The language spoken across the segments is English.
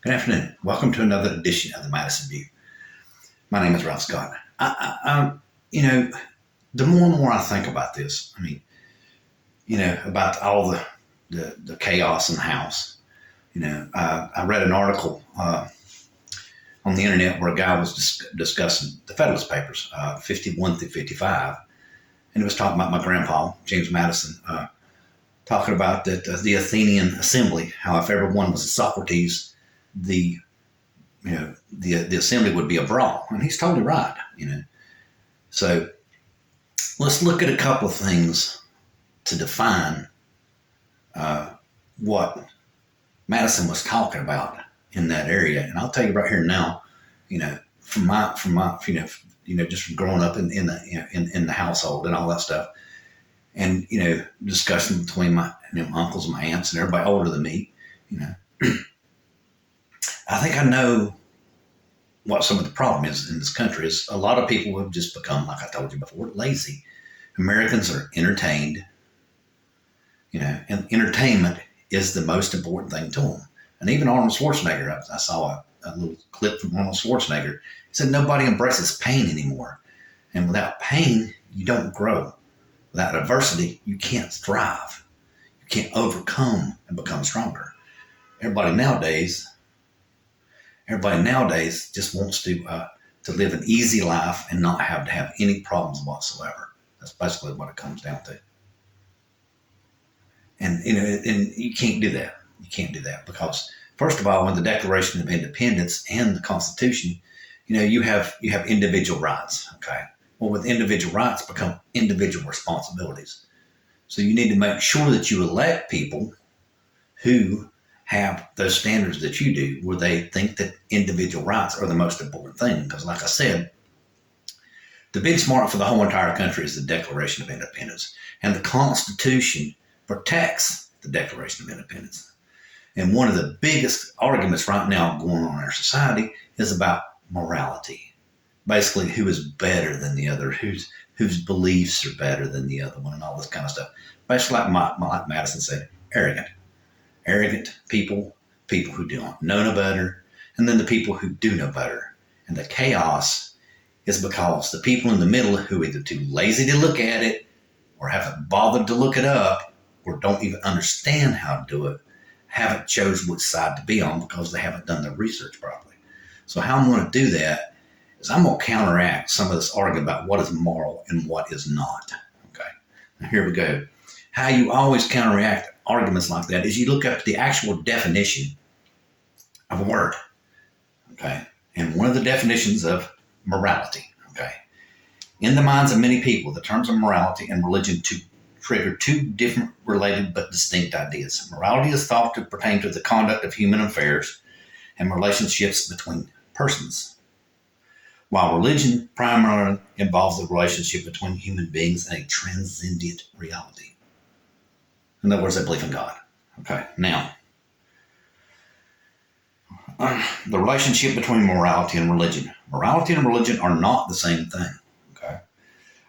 Good afternoon. Welcome to another edition of the Madison View. My name is Ralph Scott. You know, the more and more I think about this, about all the chaos in the house. I read an article on the internet where a guy was discussing the Federalist Papers, 51 through 55, and he was talking about my grandpa, James Madison, talking about that the Athenian assembly, how if everyone was a Socrates, the assembly would be a brawl, and he's totally right. So let's look at a couple of things to define what Madison was talking about in that area. And I'll tell you right here now, from my just from growing up in the household and all that stuff, and discussion between my uncles and my aunts and everybody older than me, I think I know what some of the problem is in this country. Is a lot of people have just become, like I told you before, lazy. Americans are entertained, and entertainment is the most important thing to them. And even Arnold Schwarzenegger, I saw a little clip from Arnold Schwarzenegger. He said nobody embraces pain anymore. And without pain, you don't grow. Without adversity, you can't thrive. You can't overcome and become stronger. Everybody nowadays just wants to live an easy life and not have to have any problems whatsoever. That's basically what it comes down to. And and you can't do that. You can't do that because, first of all, in the Declaration of Independence and the Constitution, you have individual rights. Okay. Well, with individual rights become individual responsibilities. So you need to make sure that you elect people who have those standards that you do, where they think that individual rights are the most important thing. Because like I said, the benchmark for the whole entire country is the Declaration of Independence. And the Constitution protects the Declaration of Independence. And one of the biggest arguments right now going on in our society is about morality. Basically, who is better than the other, whose beliefs are better than the other one, and all this kind of stuff. Basically, like Madison said, arrogant people who don't know no better, and then the people who do know better. And the chaos is because the people in the middle who are either too lazy to look at it, or haven't bothered to look it up, or don't even understand how to do it, haven't chose which side to be on because they haven't done their research properly. So how I'm going to do that is I'm going to counteract some of this argument about what is moral and what is not. Okay, now here we go. How you always counteract arguments like that is you look up the actual definition of a word. Okay, and one of the definitions of morality. Okay, in the minds of many people, the terms of morality and religion trigger two different related but distinct ideas. Morality is thought to pertain to the conduct of human affairs and relationships between persons, while religion primarily involves the relationship between human beings and a transcendent reality. In other words, they believe in God. Okay, now, the relationship between morality and religion. Morality and religion are not the same thing. Okay,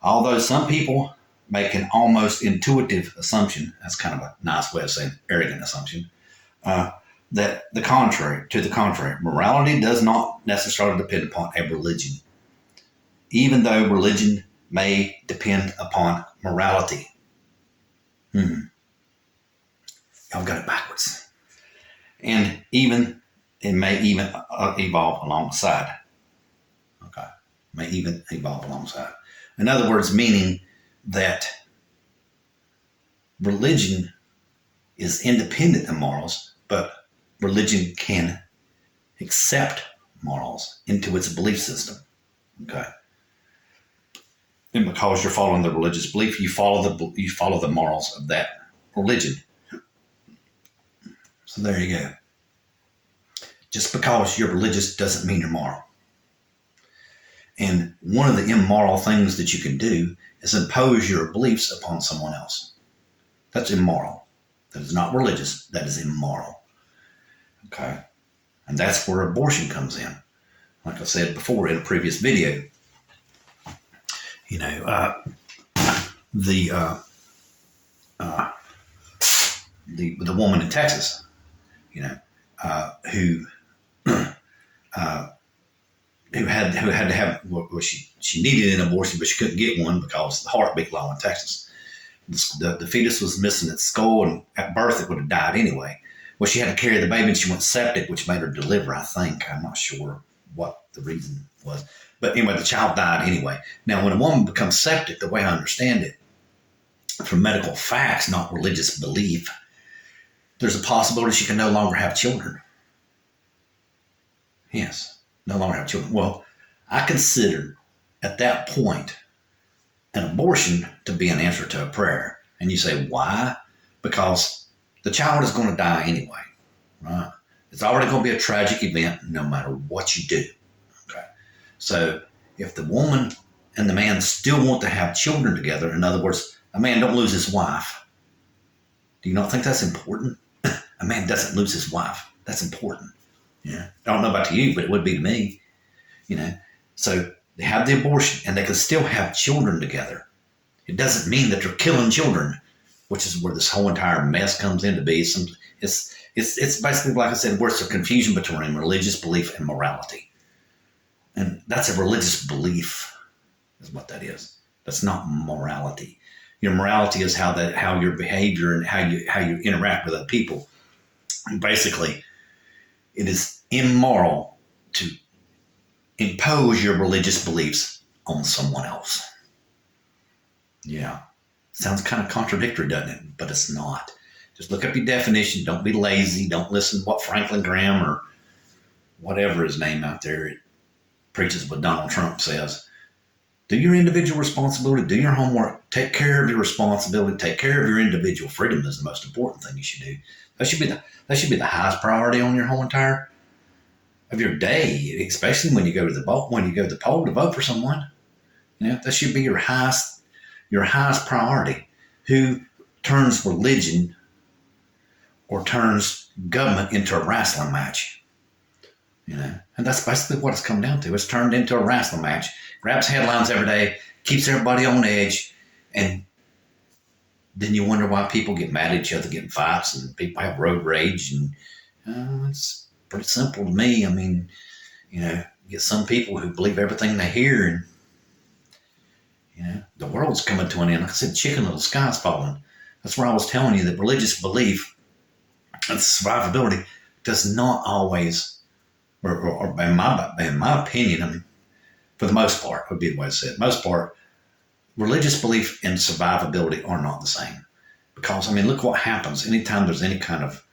although some people make an almost intuitive assumption, that's kind of a nice way of saying arrogant assumption, that to the contrary, morality does not necessarily depend upon a religion, even though religion may depend upon morality. Y'all got it backwards. And it may even evolve alongside. Okay, may even evolve alongside. In other words, meaning that religion is independent of morals, but religion can accept morals into its belief system. Okay, and because you're following the religious belief, you follow the morals of that religion. So there you go. Just because you're religious doesn't mean you're moral. And one of the immoral things that you can do is impose your beliefs upon someone else. That's immoral. That is not religious. That is immoral. Okay? And that's where abortion comes in. Like I said before in a previous video, the woman in Texas, who who had to have, well, she needed an abortion, but she couldn't get one because of the heartbeat law in Texas. The fetus was missing its skull, and at birth it would have died anyway. Well, she had to carry the baby, and she went septic, which made her deliver, I think. I'm not sure what the reason was. But anyway, the child died anyway. Now, when a woman becomes septic, the way I understand it, from medical facts, not religious belief, there's a possibility she can no longer have children. Yes, no longer have children. Well, I considered at that point an abortion to be an answer to a prayer. And you say, why? Because the child is going to die anyway, right? It's already going to be a tragic event no matter what you do. Okay. So if the woman and the man still want to have children together, in other words, a man don't lose his wife. Do you not think that's important? A man doesn't lose his wife. That's important. Yeah. I don't know about to you, but it would be to me. So they have the abortion and they can still have children together. It doesn't mean that they're killing children, which is where this whole entire mess comes into be. It's basically, like I said, where it's a confusion between religious belief and morality. And that's a religious belief is what that is. That's not morality. Your morality is how your behavior and how you interact with other people. And basically, it is immoral to impose your religious beliefs on someone else. Yeah. Sounds kind of contradictory, doesn't it? But it's not. Just look up your definition. Don't be lazy. Don't listen to what Franklin Graham or whatever his name out there preaches what Donald Trump says. Do your individual responsibility. Do your homework. Take care of your responsibility. Take care of your individual freedom is the most important thing you should do. That should be the highest priority on your whole entire of your day, especially when you go to the poll to vote for someone. That should be your highest priority. Who turns religion or turns government into a wrestling match? And that's basically what it's come down to. It's turned into a wrestling match. Grabs headlines every day, keeps everybody on edge, and then you wonder why people get mad at each other, get in fights, and people have road rage. And it's pretty simple to me. I mean, you get some people who believe everything they hear, and the world's coming to an end. Like I said, Chicken Little, sky's falling. That's where I was telling you that religious belief and survivability does not always, or in my opinion, I mean, for the most part, would be the way to say it. Most part, religious belief and survivability are not the same. Because, I mean, look what happens anytime there's any kind of,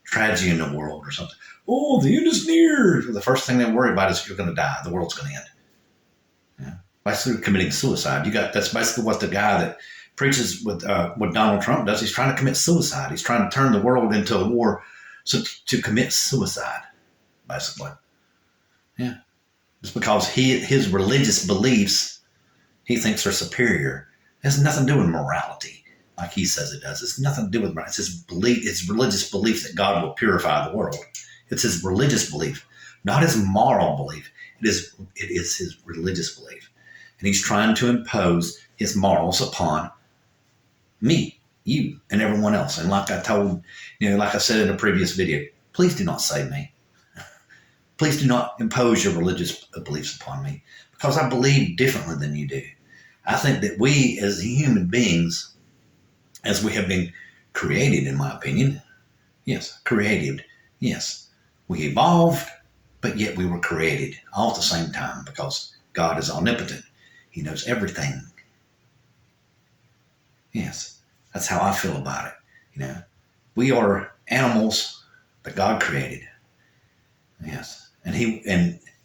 tragedy in the world or something. Oh, the end is near. The first thing they worry about is you're going to die. The world's going to end. Basically committing suicide. That's basically what the guy that preaches with what Donald Trump does. He's trying to commit suicide. He's trying to turn the world into a war to commit suicide, basically. Yeah. Just because his religious beliefs, he thinks are superior. It has nothing to do with morality, like he says it does. It's nothing to do with morality. It's his belief, his religious belief that God will purify the world. It's his religious belief, not his moral belief. It is his religious belief. And he's trying to impose his morals upon me, you, and everyone else. And like I told, like I said in a previous video, please do not save me. Please do not impose your religious beliefs upon me, because I believe differently than you do. I think that we as human beings, as we have been created, in my opinion, yes, created, yes, we evolved, but yet we were created all at the same time, because God is omnipotent. He knows everything. Yes, that's how I feel about it. We are animals that God created. Yes, and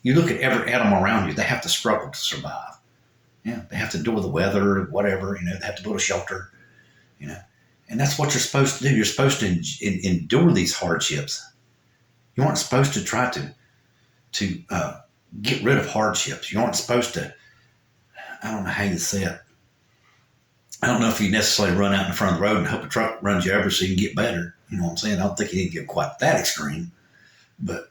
you look at every animal around you; they have to struggle to survive. Yeah, they have to deal with the weather, whatever. They have to build a shelter. And that's what you're supposed to do. You're supposed to endure these hardships. You aren't supposed to try to get rid of hardships. You aren't supposed to. I don't know how you say it. I don't know if you necessarily run out in front of the road and hope a truck runs you over so you can get better. You know what I'm saying? I don't think you need to get quite that extreme. But,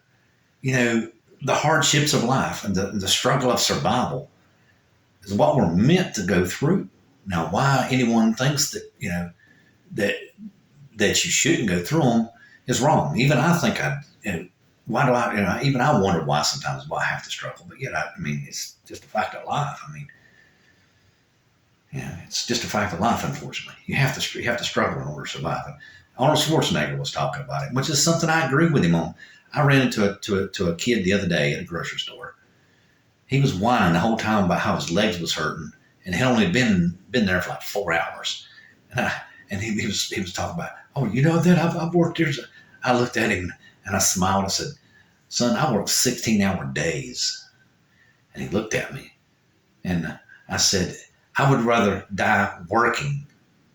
the hardships of life and the struggle of survival is what we're meant to go through. Now, why anyone thinks that, that you shouldn't go through them is wrong. Even I think why do I, even I wonder why sometimes why I have to struggle. But yet, I mean, it's just a fact of life. I mean, it's just a fact of life. Unfortunately, you have to struggle in order to survive. And Arnold Schwarzenegger was talking about it, which is something I agree with him on. I ran into a kid the other day at a grocery store. He was whining the whole time about how his legs was hurting, and had only been there for like 4 hours. And he was talking about, oh, you know that I've worked here. I looked at him and I smiled. I said, son, I work 16-hour days. And he looked at me and I said, I would rather die working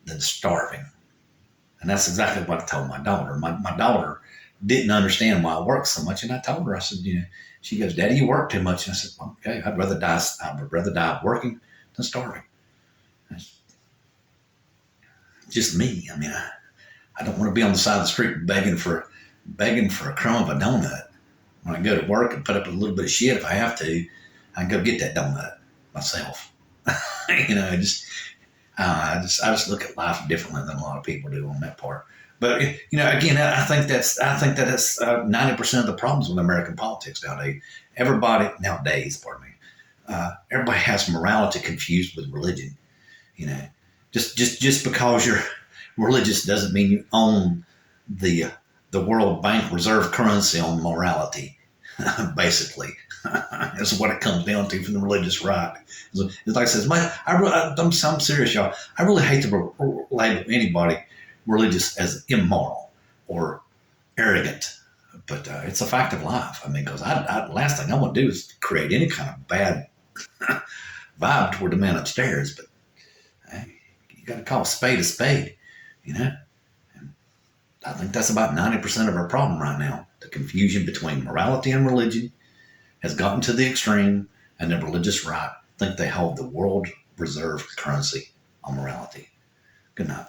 than starving. And that's exactly what I told my daughter. My daughter didn't understand why I worked so much. And I told her, I said, she goes, Daddy, you work too much. And I said, well, okay, I would rather die working than starving. That's just me. I mean, I don't want to be on the side of the street begging for a crumb of a donut. When I go to work and put up a little bit of shit, if I have to, I can go get that donut myself. I just look at life differently than a lot of people do on that part. But again, I think that's 90% of the problems with American politics nowadays. Pardon me, everybody has morality confused with religion. Just because you're religious doesn't mean you own the World Bank reserve currency on morality. Basically, that's what it comes down to from the religious right. It's like I said, I'm serious, y'all. I really hate to label anybody religious as immoral or arrogant, but it's a fact of life. I mean, because last thing I want to do is create any kind of bad vibe toward the man upstairs. But hey, you got to call a spade, And I think that's about 90% of our problem right now. The confusion between morality and religion has gotten to the extreme, and the religious right think they hold the world reserve currency on morality. Good night.